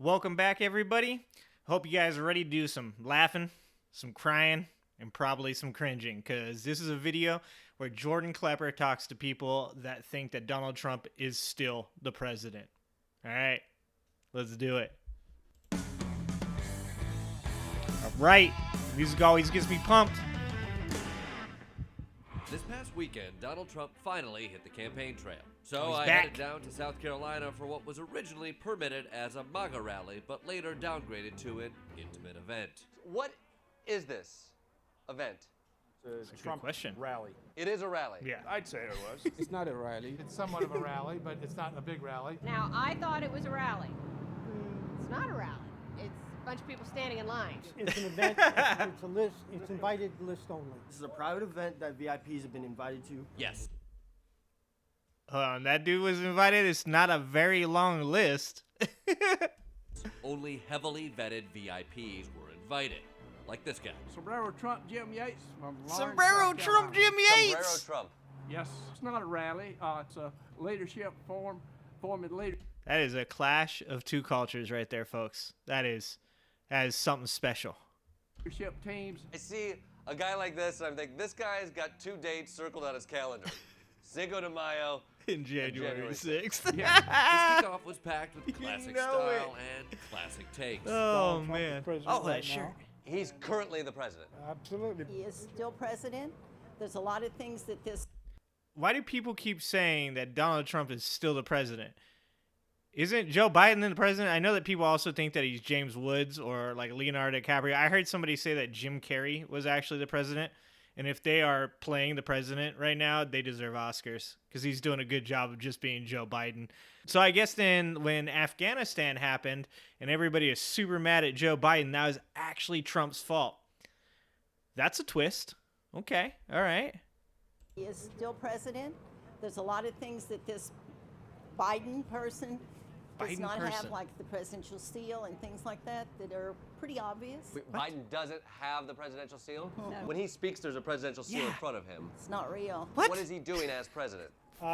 Welcome back, everybody. Hope you guys are ready to do some laughing, some crying, and probably some cringing, because this is a video where Jordan Klepper talks to people that think that Donald Trump is still the president. All right, let's do it. All right, music always gets me pumped. This past weekend, Donald Trump finally hit the campaign trail. So He's I back. headed down to South Carolina for what was originally permitted as a MAGA rally, but later downgraded to an intimate event. What is this event? That's a good question. Rally. It is a rally. Yeah. I'd say it was. It's not a rally. It's somewhat of a rally, but it's not a big rally. Now, I thought it was a rally. It's not a rally. It's a bunch of people standing in line. It's an event, it's a list, it's invited list only. This is a private event that VIPs have been invited to. Yes. Hold on, that dude was invited. It's not a very long list. Only heavily vetted VIPs were invited. Like this guy. Sombrero Trump, Jim Yates. From Lawrence, Sombrero South Trump, Carolina. Jim Sombrero Yates. Trump. Yes, it's not a rally. It's a leadership forming leader. That is a clash of two cultures right there, folks. That is something special. Leadership teams. I see a guy like this, and I'm thinking, this guy's got 2 dates circled on his calendar. Cinco de Mayo. In January 6th. Yeah. This kickoff was packed with classic know style and classic takes. Oh, Donald Trump is man. president Oh, that right shirt. now. He's currently the president. Absolutely. He is still president. There's a lot of things that this Why do people keep saying that Donald Trump is still the president? Isn't Joe Biden the president? I know that people also think that he's James Woods or like Leonardo DiCaprio. I heard somebody say that Jim Carrey was actually the president. And if they are playing the president right now, they deserve Oscars because he's doing a good job of just being Joe Biden. So I guess then when Afghanistan happened and everybody is super mad at Joe Biden, that was actually Trump's fault. That's a twist. Okay. All right. he is still president. There's a lot of things that this Biden person does Biden not person. have, like the presidential seal and things like that, that are pretty obvious. Wait, Biden doesn't have the presidential seal? When he speaks, there's a presidential seal in Yeah. front of him. It's not real. What is he doing as president?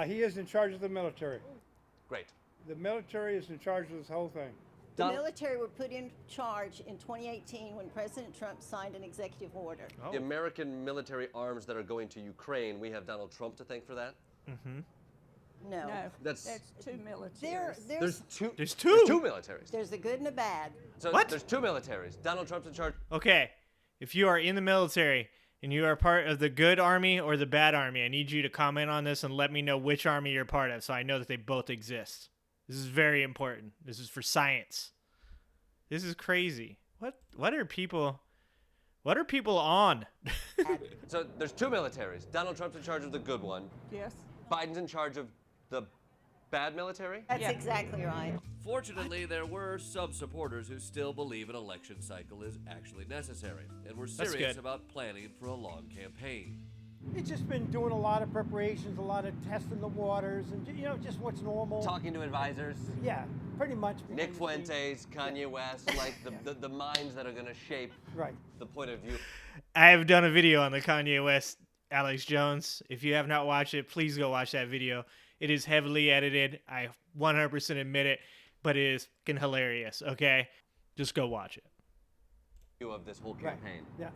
He is in charge of the military. Great. The military is in charge of this whole thing. The Don- military were put in charge in 2018 when President Trump signed an executive order. Oh. The American military arms that are going to Ukraine, we have Donald Trump to thank for that? No. That's two militaries. There's two. There's two. There's 2 militaries. There's a good and a bad. So What? There's 2 militaries. Donald Trump's in charge. Okay, if you are in the military and you are part of the good army or the bad army, I need you to comment on this and let me know which army you're part of so I know that they both exist. This is very important. This is for science. This is crazy. What are people on? So there's 2 militaries. Donald Trump's in charge of the good one. Yes. Biden's in charge of the bad military? That's exactly right. Fortunately, there were some supporters who still believe an election cycle is actually necessary and were That's serious good. about planning for a long campaign. He's just been doing a lot of preparations, a lot of testing the waters, and just what's normal. Talking to advisors. Yeah, pretty much. Nick behind the scenes. Fuentes, Kanye West, like the minds that are going to shape Right. the point of view. I have done a video on the Kanye West Alex Jones. If you have not watched it, please go watch that video. It is heavily edited. I 100% admit it, but it is fucking hilarious, okay? Just go watch it. Of this whole Right. campaign. Yeah.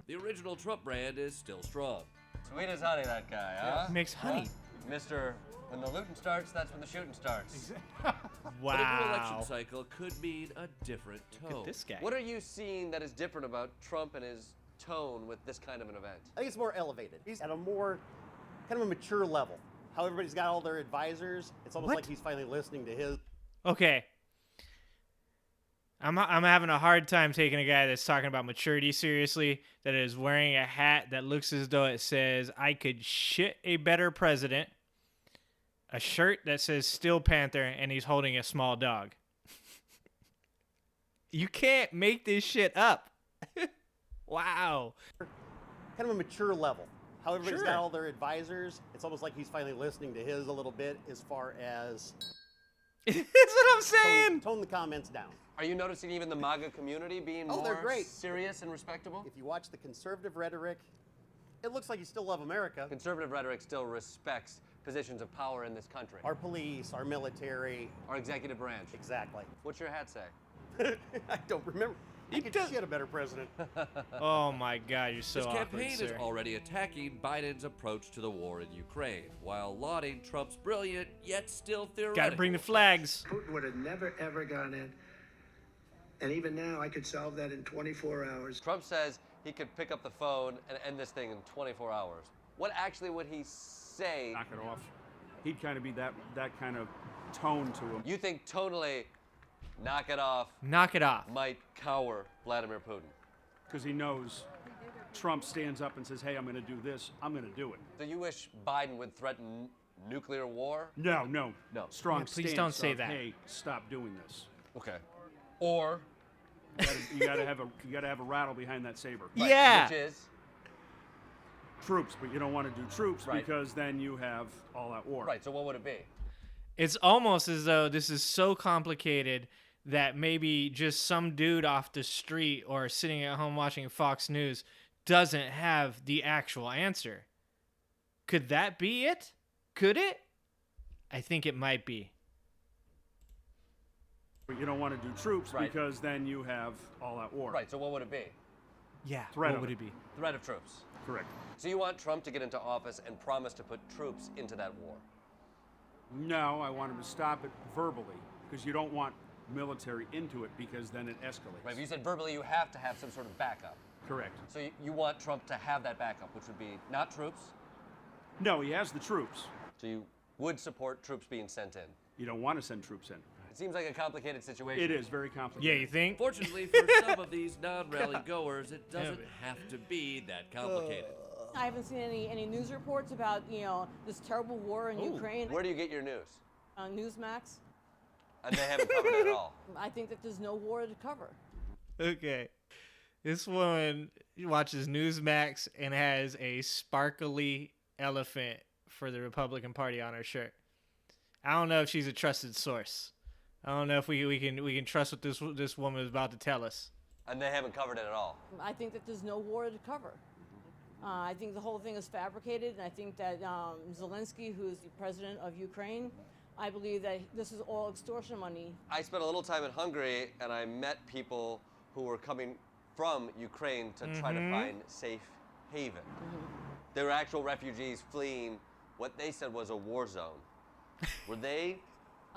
The original Trump brand is still strong. Sweet as honey, that guy, huh? Makes honey. Mr. When the looting starts, that's when the shooting starts. But a new election Wow. cycle could mean a different Look tone. at this guy. What are you seeing that is different about Trump and his tone with this kind of an event? I think it's more elevated. He's at a more kind of a mature level. How everybody's got all their advisors. It's almost What? like he's finally listening to his. Okay. I'm having a hard time taking a guy that's talking about maturity seriously, that is wearing a hat that looks as though it says, I could shit a better president, a shirt that says Steel Panther, and he's holding a small dog. You can't make this shit up. Wow. Kind of a mature level. How everybody's Sure. got all their advisors. It's almost like he's finally listening to his a little bit as far as That's what I'm saying. tone the comments down. Are you noticing even the MAGA community being Oh, they're more great. serious and respectable? If you watch the conservative rhetoric, it looks like you still love America. Conservative rhetoric still respects positions of power in this country? Our police, our military. Our executive branch. Exactly. What's your hat say? I don't remember. I could shit a better president. Oh my God, you're so His awkward, campaign sir. is already attacking Biden's approach to the war in Ukraine, while lauding Trump's brilliant yet still theoretical. Gotta bring the flags. Putin would have never, ever gone in. And even now, I could solve that in 24 hours. Trump says he could pick up the phone and end this thing in 24 hours. What actually would he say? Knock it off. He'd kind of be that kind of tone to him. You think tonally, knock it off Knock it off. might cower Vladimir Putin? Because he knows Trump stands up and says, hey, I'm going to do this. I'm going to do it. So you wish Biden would threaten nuclear war? No. No. Strong Yeah, please stance don't say of, that. hey, stop doing this. Okay. Or You gotta have a rattle behind that saber. right, Yeah. which is Troops, but you don't want to do troops Right. because then you have all that war. right. So what would it be? It's almost as though this is so complicated that maybe just some dude off the street or sitting at home watching Fox News doesn't have the actual answer. Could that be it? Could it? I think it might be. But you don't want to do troops Right. because then you have all that war. Right. So what would it be? Yeah. Threat what of would it. it be? Threat of troops. Correct. So you want Trump to get into office and promise to put troops into that war? No, I want him to stop it verbally because you don't want military into it because then it escalates. Right. But you said verbally you have to have some sort of backup. Correct. So you want Trump to have that backup, which would be not troops. No, he has the troops. So you would support troops being sent in. You don't want to send troops in. It seems like a complicated situation. It is very Yeah, complicated. you think? Fortunately for some of these non-rally goers, it doesn't have to be that complicated. I haven't seen any news reports about, this terrible war in Ukraine. Where do you get your news? Newsmax. And they haven't covered it at all. I think that there's no war to cover. Okay. This woman watches Newsmax and has a sparkly elephant for the Republican Party on her shirt. I don't know if she's a trusted source. I don't know if we can trust what this woman is about to tell us. And they haven't covered it at all. I think that there's no war to cover. I think the whole thing is fabricated, and I think that Zelensky, who is the president of Ukraine, I believe that this is all extortion money. I spent a little time in Hungary, and I met people who were coming from Ukraine to try to find safe haven. They were actual refugees fleeing what they said was a war zone. Were they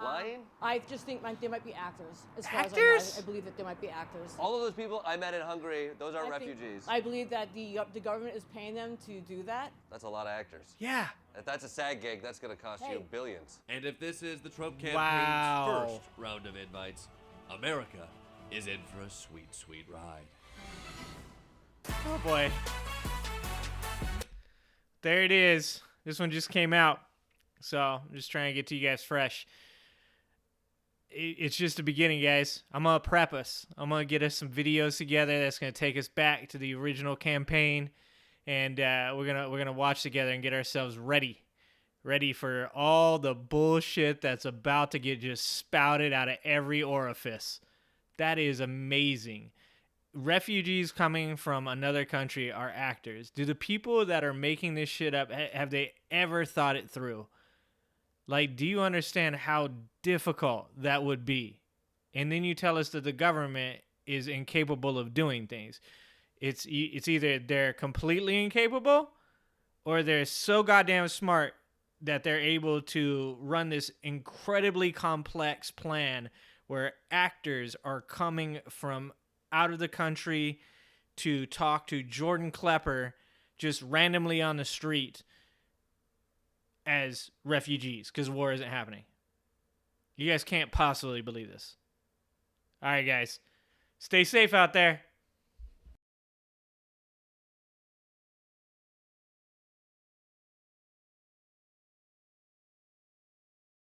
lying? I just think they might be actors. As far as Actors? I believe that they might be actors. All of those people I met in Hungary, those are I think- refugees. I believe that the government is paying them to do that. That's a lot of actors. Yeah. If that's a SAG gig, that's going to cost you Hey. billions. And if this is the Trump campaign's Wow. first round of invites, America is in for a sweet, sweet ride. Oh boy. There it is. This one just came out. So I'm just trying to get to you guys fresh. It's just the beginning, guys. I'm going to prep us. I'm going to get us some videos together that's going to take us back to the original campaign. And we're gonna watch together and get ourselves ready for all the bullshit that's about to get just spouted out of every orifice. That is amazing. Refugees coming from another country are actors. Do the people that are making this shit up, have they ever thought it through? Like, do you understand how difficult that would be? And then you tell us that the government is incapable of doing things. It's either they're completely incapable or they're so goddamn smart that they're able to run this incredibly complex plan where actors are coming from out of the country to talk to Jordan Klepper just randomly on the street as refugees because war isn't happening. You guys can't possibly believe this. All right, guys. Stay safe out there.